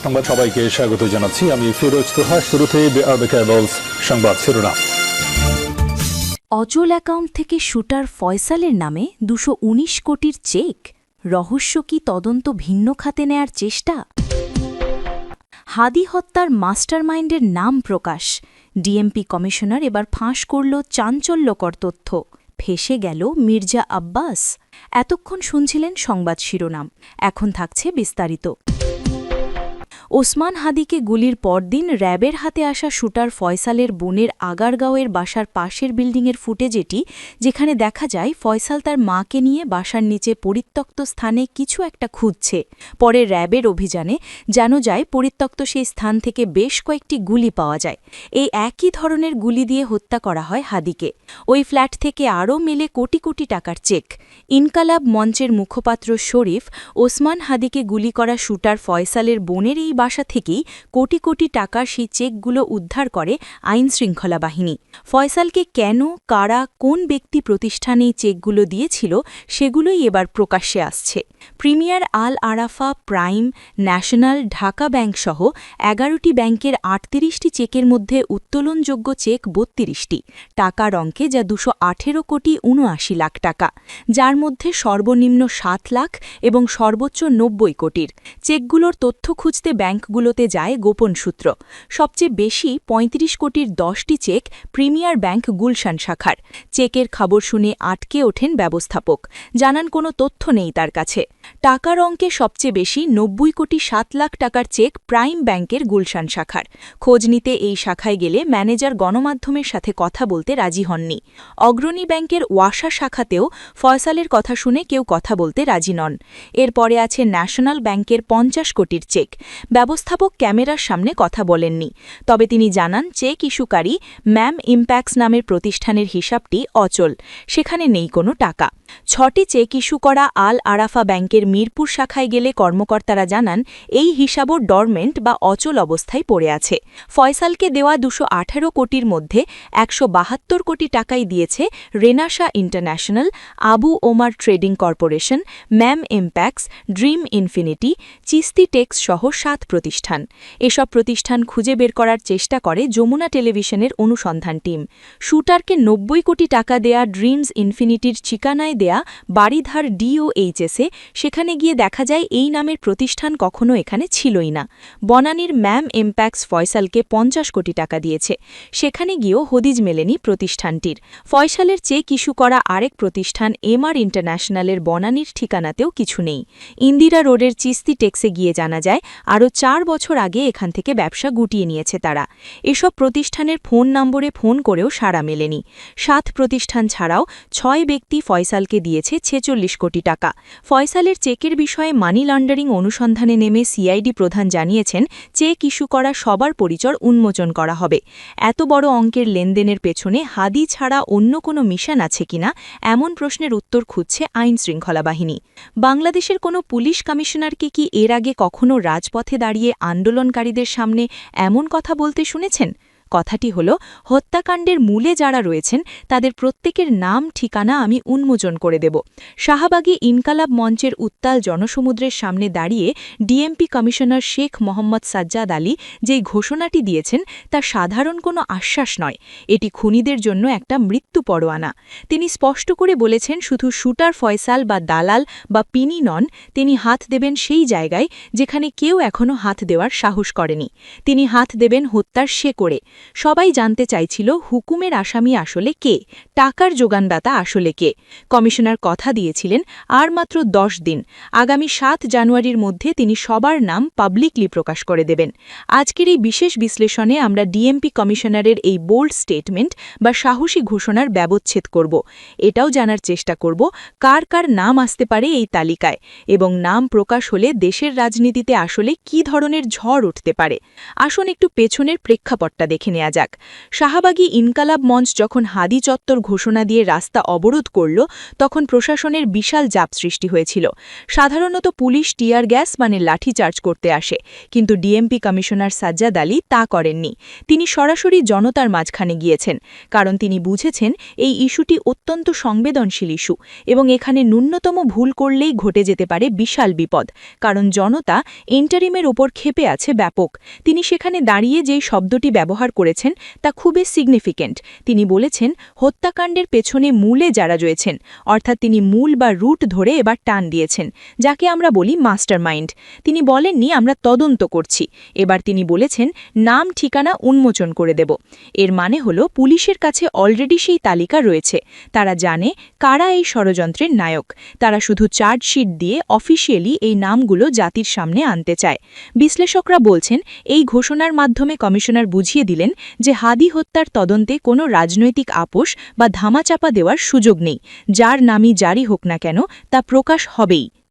সংবাদ সবাইকে স্বাগত জানাচ্ছি। আমি ফিরোজ তোহা। শুরুতেই সংবাদ শিরোনাম। অচল অ্যাকাউন্ট থেকে শুটার ফয়সালের নামে ২১৯ কোটির চেক। রহস্য কি তদন্ত ভিন্ন খাতে নেয়ার চেষ্টা? হাদি হত্যার মাস্টারমাইন্ডের নাম প্রকাশ। ডিএমপি কমিশনার এবার ফাঁস করল চাঞ্চল্যকর তথ্য। ফেঁসে গেল মির্জা আব্বাস। এতক্ষণ শুনছিলেন সংবাদ শিরোনাম, এখন থাকছে বিস্তারিত। ওসমান হাদিকে গুলির পরদিন র্যাবের হাতে আসা শুটার ফয়সালের বোনের আগারগাঁওয়ের বাসার পাশের বিল্ডিংয়ের ফুটেজেটি, যেখানে দেখা যায় ফয়সাল তার মাকে নিয়ে বাসার নিচে পরিত্যক্ত স্থানে কিছু একটা খুঁজছে। পরে র্যাবের অভিযানে জানা যায় পরিত্যক্ত সেই স্থান থেকে বেশ কয়েকটি গুলি পাওয়া যায়। এই একই ধরনের গুলি দিয়ে হত্যা করা হয় হাদিকে। ওই ফ্ল্যাট থেকে আরও মেলে কোটি কোটি টাকার চেক। ইনকালাব মঞ্চের মুখপাত্র শরীফ ওসমান হাদিকে গুলি করা শুটার ফয়সালের বোনের এই বাসা থেকেই কোটি কোটি টাকার সেই চেকগুলো উদ্ধার করে আইনশৃঙ্খলা বাহিনী। ফয়সালকে কেন, কারা, কোন ব্যক্তি প্রতিষ্ঠান এই চেকগুলো দিয়েছিল সেগুলোই এবার প্রকাশ্যে আসছে। Premier Al Arafah, prime, national, Dhaka bank সহ ১১টি ব্যাংকের ৩৮টি চেকের মধ্যে উত্তোলনযোগ্য চেক ৩২টি টাকার অঙ্কে, যা ২১৮ কোটি ৭৯ লাখ টাকা, যার মধ্যে সর্বনিম্ন ৭ লাখ এবং সর্বোচ্চ ৯০ কোটির। চেকগুলোর তথ্য খুঁজতে ব্যাংকগুলোতে যায় গোপন সূত্র। সবচেয়ে বেশি ৩৫ কোটির ১০টি চেক প্রিমিয়ার ব্যাংক গুলশান শাখার। চেকের খবর শুনে আটকে ওঠেন ব্যবস্থাপক, জানান কোনো তথ্য নেই তার কাছে। টাকার অঙ্কে সবচেয়ে বেশি ৯০ কোটি ৭ লাখ টাকার চেক প্রাইম ব্যাংকের গুলশান শাখার। খোঁজ নিতে এই শাখায় গেলে ম্যানেজার গণমাধ্যমের সাথে কথা বলতে রাজি হননি। অগ্রণী ব্যাংকের ওয়াসা শাখাতেও ফয়সালের কথা শুনে কেউ কথা বলতে রাজি নন। এরপরে আছে ন্যাশনাল ব্যাংকের ৫০ কোটির চেক। ব্যবস্থাপক ক্যামেরার সামনে কথা বলেননি, তবে তিনি জানান চেক ইস্যুকারী ম্যাম ইম্প্যাক্টস নামের প্রতিষ্ঠানের হিসাবটি অচল, সেখানে নেই কোনো টাকা। ৬টি চেক ইস্যু করা আল আরাফা ব্যাংকের মিরপুর শাখায় গেলে কর্মকর্তারা জানান এই হিসাবও ডরমেন্ট বা অচল অবস্থায় পড়ে আছে। ফয়সালকে দেওয়া ২১৮ কোটির মধ্যে ১৭২ কোটি টাকাই দিয়েছে রেনাশা international, Abu Omar trading corporation, mam impacts, dream infinity, Chishti tex সহ ৭ প্রতিষ্ঠান। এসব প্রতিষ্ঠান খুঁজে বের করার চেষ্টা করে যমুনা টেলিভিশনের অনুসন্ধান টিম। শুটারকে ৯০ কোটি টাকা দেয়া ড্রিমস ইনফিনিটির ঠিকানায় দেয়া বাড়িধার ডিওএইচএসে, সেখানে গিয়ে দেখা যায় এই নামের প্রতিষ্ঠান কখনো এখানে ছিলই না। বনানীর ম্যাম ইম্প্যাক্টস ফয়সালকে ৫০ কোটি টাকা দিয়েছে, সেখানে গিয়েও হদিজ মেলেনি প্রতিষ্ঠানটির। ফয়সালের চেক ইস্যু করা আরেক প্রতিষ্ঠান এমআর ইন্টারন্যাশনালের বনানীর ঠিকানাতেও কিছু নেই। ইন্দিরা রোডের চিস্তি টেক্সে গিয়ে জানা যায় আরও ৪ বছর আগে এখান থেকে ব্যবসা গুটিয়ে নিয়েছে তারা। এসব প্রতিষ্ঠানের ফোন নম্বরে ফোন করেও সাড়া মেলেনি। ৭ প্রতিষ্ঠান ছাড়াও ৬ ব্যক্তি ফয়সালকে দিয়েছে ৪৬ কোটি টাকা। ফয়সালের চেকের বিষয়ে মানি লন্ডারিং অনুসন্ধানে নেমে সিআইডি প্রধান জানিয়েছেন চেক ইস্যু করা সবার পরিচয় উন্মোচন করা হবে। এত বড় অঙ্কের লেনদেনের পেছনে হাদি ছাড়া অন্য কোনো মিশন আছে কিনা, এমন প্রশ্নের উত্তর খুঁজছে আইনশৃঙ্খলা বাহিনী। বাংলাদেশের কোনো পুলিশ কমিশনারকে কি এর আগে কখনো রাজপথে দাঁড়িয়ে আন্দোলনকারীদের সামনে এমন কথা বলতে শুনেছেন? কথাটি হল, হত্যাকাণ্ডের মূলে যারা রয়েছেন তাদের প্রত্যেকের নাম, ঠিকানা আমি উন্মোচন করে দেব। শাহবাগে ইনকালাব মঞ্চের উত্তাল জনসমুদ্রের সামনে দাঁড়িয়ে ডিএমপি কমিশনার শেখ মোহাম্মদ সাজ্জাদ আলী যেই ঘোষণাটি দিয়েছেন তা সাধারণ কোনো আশ্বাস নয়, এটি খুনিদের জন্য একটা মৃত্যু পরোয়ানা। তিনি স্পষ্ট করে বলেছেন শুধু শুটার ফয়সাল বা দালাল বা পিনি নন, তিনি হাত দেবেন সেই জায়গায় যেখানে কেউ এখনও হাত দেওয়ার সাহস করেনি। তিনি হাত দেবেন হত্যার শেকড়ে। সবাই জানতে চাইছিল হুকুমের আসামি আসলে কে, টাকার যোগানদাতা আসলে কে। কমিশনার কথা দিয়েছিলেন আর মাত্র ১০ দিন, আগামী ৭ জানুয়ারির মধ্যে তিনি সবার নাম পাবলিকলি প্রকাশ করে দেবেন। আজকের এই বিশেষ বিশ্লেষণে আমরা ডিএমপি কমিশনারের এই বোল্ড স্টেটমেন্ট বা সাহসী ঘোষণার ব্যবচ্ছেদ করব। এটাও জানার চেষ্টা করব কার কার নাম আসতে পারে এই তালিকায়, এবং নাম প্রকাশ হলে দেশের রাজনীতিতে আসলে কী ধরনের ঝড় উঠতে পারে। আসুন একটু পেছনের প্রেক্ষাপটটা দেখে দেখে নেওয়া যাক। শাহবাগী ইনকালাব মঞ্চ যখন হাদি চত্বর ঘোষণা দিয়ে রাস্তা অবরোধ করল, তখন প্রশাসনের বিশাল চাপ সৃষ্টি হয়েছিল। সাধারণত পুলিশ টিয়ার গ্যাস মানে লাঠিচার্জ করতে আসে, কিন্তু ডিএমপি কমিশনার সাজ্জাদ আলী তা করেননি। তিনি সরাসরি জনতার মাঝখানে গিয়েছেন, কারণ তিনি বুঝেছেন এই ইস্যুটি অত্যন্ত সংবেদনশীল ইস্যু এবং এখানে ন্যূনতম ভুল করলেই ঘটে যেতে পারে বিশাল বিপদ, কারণ জনতা ইন্টারিমের ওপর ক্ষেপে আছে ব্যাপক। তিনি সেখানে দাঁড়িয়ে যেই শব্দটি ব্যবহার করেছেন তা খুবই সিগনিফিক্যান্ট। তিনি বলেছেন হত্যাকাণ্ডের পেছনে মূলে যারা রয়েছেন, অর্থাৎ তিনি মূল বা রুট ধরে এবার টান দিয়েছেন, যাকে আমরা বলি মাস্টারমাইন্ড। তিনি বলেননি আমরা তদন্ত করছি, এবার তিনি বলেছেন নাম ঠিকানা উন্মোচন করে দেব। এর মানে হলো পুলিশের কাছে অলরেডি সেই তালিকা রয়েছে, তারা জানে কারা এই ষড়যন্ত্রের নায়ক। তারা শুধু চার্জশিট দিয়ে অফিসিয়ালি এই নামগুলো জাতির সামনে আনতে চায়। বিশ্লেষকরা বলছেন এই ঘোষণার মাধ্যমে কমিশনার বুঝিয়ে দিলেন যে হাদি হত্যার তদন্তে কোনো রাজনৈতিক আপোষ বা ধামাচাপা দেওয়ার সুযোগ নেই। যার নামই জারি হোক না কেন তা প্রকাশ হবেই।